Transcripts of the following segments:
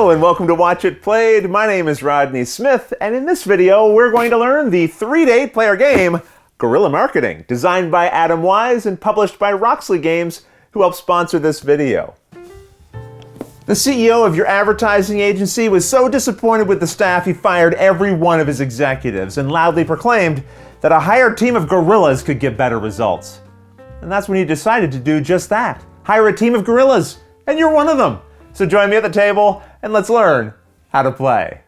Hello and welcome to Watch It Played. My name is Rodney Smith, and in this video we're going to learn the 3-to-8 player game Guerrilla Marketing, designed by Adam Wise and published by Roxley Games, who helped sponsor this video. The CEO of your advertising agency was so disappointed with the staff he fired every one of his executives and loudly proclaimed that a hired team of gorillas could get better results. And that's when he decided to do just that. Hire a team of gorillas, and you're one of them. So join me at the table and let's learn how to play.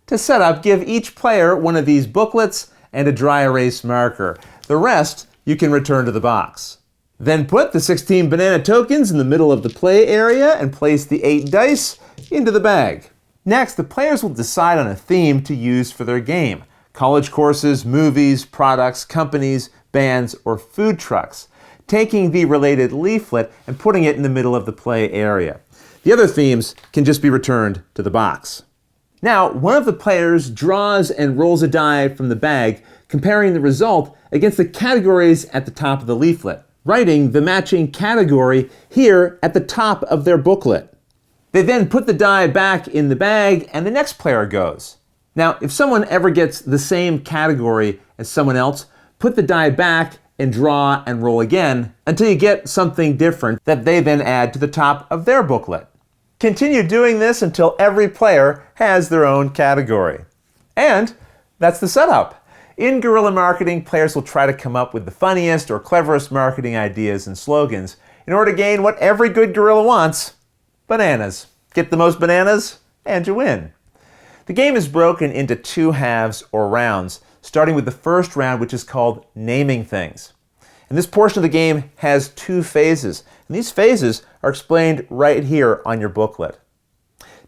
To set up, give each player one of these booklets and a dry erase marker. The rest you can return to the box. Then put the 16 banana tokens in the middle of the play area and place the 8 dice into the bag. Next, the players will decide on a theme to use for their game. College courses, movies, products, companies, bands, or food trucks. Taking the related leaflet and putting it in the middle of the play area. The other themes can just be returned to the box. Now, one of the players draws and rolls a die from the bag, comparing the result against the categories at the top of the leaflet, writing the matching category here at the top of their booklet. They then put the die back in the bag and the next player goes. Now, if someone ever gets the same category as someone else, put the die back and draw and roll again until you get something different that they then add to the top of their booklet. Continue doing this until every player has their own category. And that's the setup. In guerrilla marketing, players will try to come up with the funniest or cleverest marketing ideas and slogans in order to gain what every good guerrilla wants: bananas. Get the most bananas and you win. The game is broken into 2 halves or rounds, starting with the first round, which is called naming things. And this portion of the game has 2 phases, and these phases are explained right here on your booklet.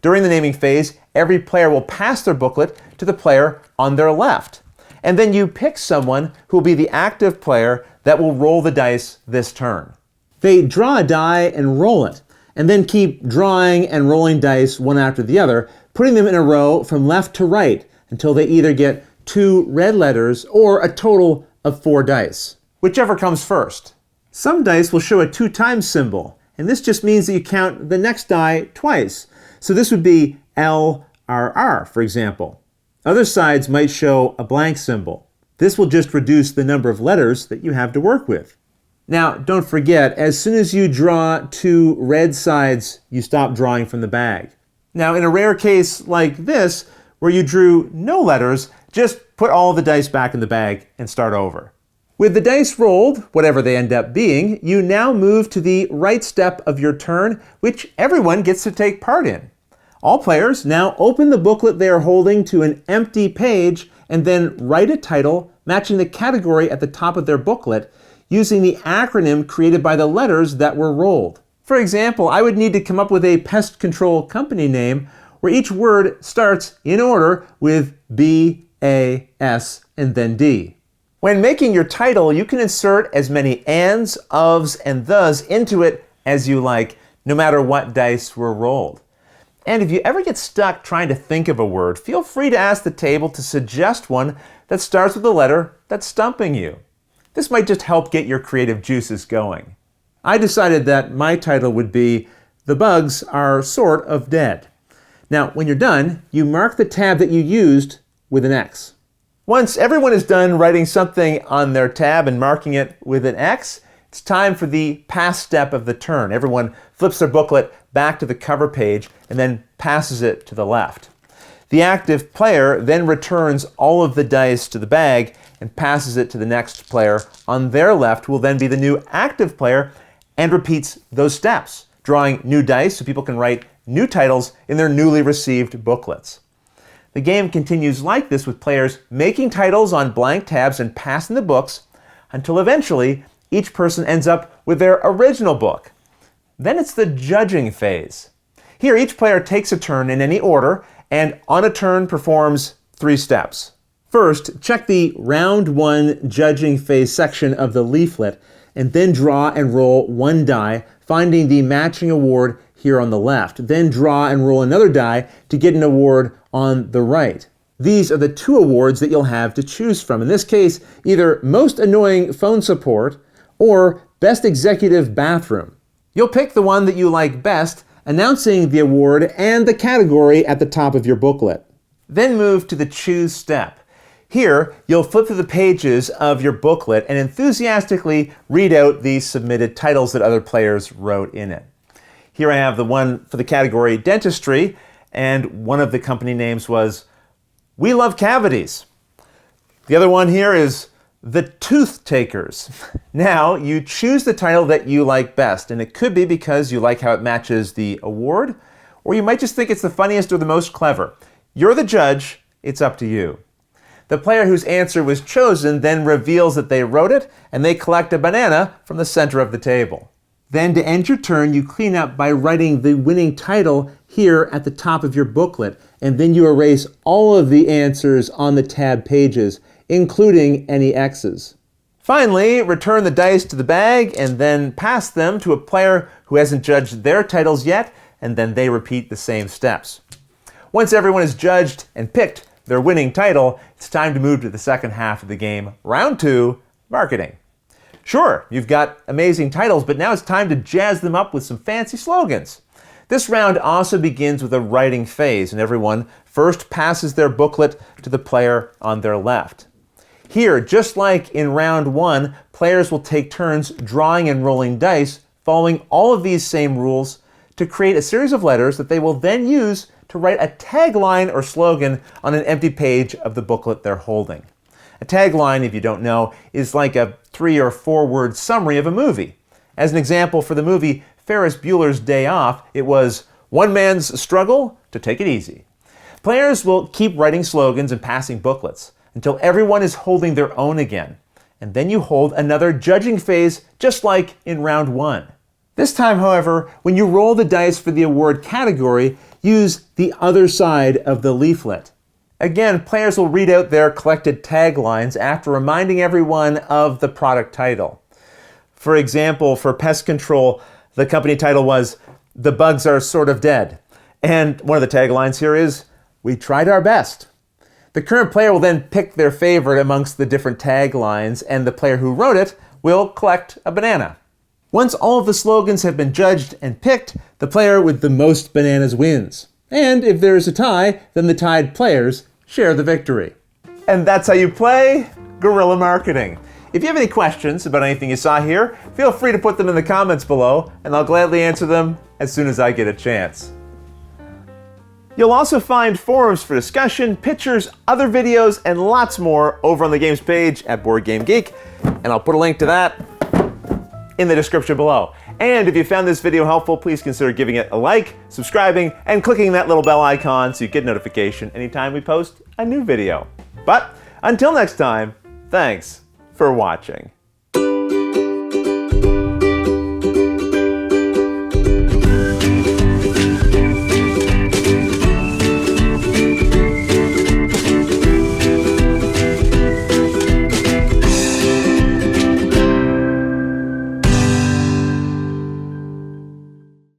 During the naming phase, every player will pass their booklet to the player on their left, and then you pick someone who will be the active player that will roll the dice this turn. They draw a die and roll it, and then keep drawing and rolling dice one after the other, putting them in a row from left to right until they either get 2 red letters or a total of 4 dice, whichever comes first. Some dice will show a 2 times symbol, and this just means that you count the next die twice. So this would be LRR, for example. Other sides might show a blank symbol. This will just reduce the number of letters that you have to work with. Now, don't forget, as soon as you draw 2 red sides, you stop drawing from the bag. Now, in a rare case like this, where you drew no letters, just put all the dice back in the bag and start over. With the dice rolled, whatever they end up being, you now move to the right step of your turn, which everyone gets to take part in. All players now open the booklet they are holding to an empty page and then write a title matching the category at the top of their booklet using the acronym created by the letters that were rolled. For example, I would need to come up with a pest control company name where each word starts in order with B, A, S, and then D. When making your title, you can insert as many ands, ofs, and thes into it as you like, no matter what dice were rolled. And if you ever get stuck trying to think of a word, feel free to ask the table to suggest one that starts with a letter that's stumping you. This might just help get your creative juices going. I decided that my title would be "The Bugs Are Sort of Dead." Now, when you're done, you mark the tab that you used with an X. Once everyone is done writing something on their tab and marking it with an X, it's time for the pass step of the turn. Everyone flips their booklet back to the cover page and then passes it to the left. The active player then returns all of the dice to the bag and passes it to the next player on their left, who will then be the new active player, and repeats those steps, drawing new dice so people can write new titles in their newly received booklets. The game continues like this, with players making titles on blank tabs and passing the books until eventually each person ends up with their original book. Then it's the judging phase. Here, each player takes a turn in any order and on a turn performs 3 steps. First, check the round 1 judging phase section of the leaflet and then draw and roll 1 die, finding the matching award here on the left. Then draw and roll another die to get an award on the right. These are the 2 awards that you'll have to choose from. In this case, either Most Annoying Phone Support or Best Executive Bathroom. You'll pick the one that you like best announcing the award and the category at the top of your booklet. Then move to the Choose step. Here, you'll flip through the pages of your booklet and enthusiastically read out the submitted titles that other players wrote in it. Here I have the one for the category Dentistry, and one of the company names was We Love Cavities. The other one here is The Tooth Takers. Now, you choose the title that you like best, and it could be because you like how it matches the award, or you might just think it's the funniest or the most clever. You're the judge, it's up to you. The player whose answer was chosen then reveals that they wrote it, and they collect a banana from the center of the table. Then to end your turn, you clean up by writing the winning title here at the top of your booklet, and then you erase all of the answers on the tab pages, including any X's. Finally, return the dice to the bag and then pass them to a player who hasn't judged their titles yet, and then they repeat the same steps. Once everyone is judged and picked their winning title, it's time to move to the second half of the game, round 2, marketing. Sure, you've got amazing titles, but now it's time to jazz them up with some fancy slogans. This round also begins with a writing phase, and everyone first passes their booklet to the player on their left. Here, just like in round 1, players will take turns drawing and rolling dice, following all of these same rules to create a series of letters that they will then use to write a tagline or slogan on an empty page of the booklet they're holding. A tagline, if you don't know, is like a 3 or 4 word summary of a movie. As an example, for the movie Ferris Bueller's Day Off, it was one man's struggle to take it easy. Players will keep writing slogans and passing booklets until everyone is holding their own again. And then you hold another judging phase just like in round 1. This time, however, when you roll the dice for the award category, use the other side of the leaflet. Again, players will read out their collected taglines after reminding everyone of the product title. For example, for pest control, the company title was The Bugs Are Sort of Dead. And one of the taglines here is, We Tried Our Best. The current player will then pick their favorite amongst the different taglines, and the player who wrote it will collect a banana. Once all of the slogans have been judged and picked, the player with the most bananas wins. And if there is a tie, then the tied players share the victory. And that's how you play guerrilla marketing. If you have any questions about anything you saw here, feel free to put them in the comments below, and I'll gladly answer them as soon as I get a chance. You'll also find forums for discussion, pictures, other videos, and lots more over on the games page at Board Game Geek, and I'll put a link to that in the description below. And if you found this video helpful, please consider giving it a like, subscribing, and clicking that little bell icon so you get notification anytime we post a new video. But until next time, thanks for watching.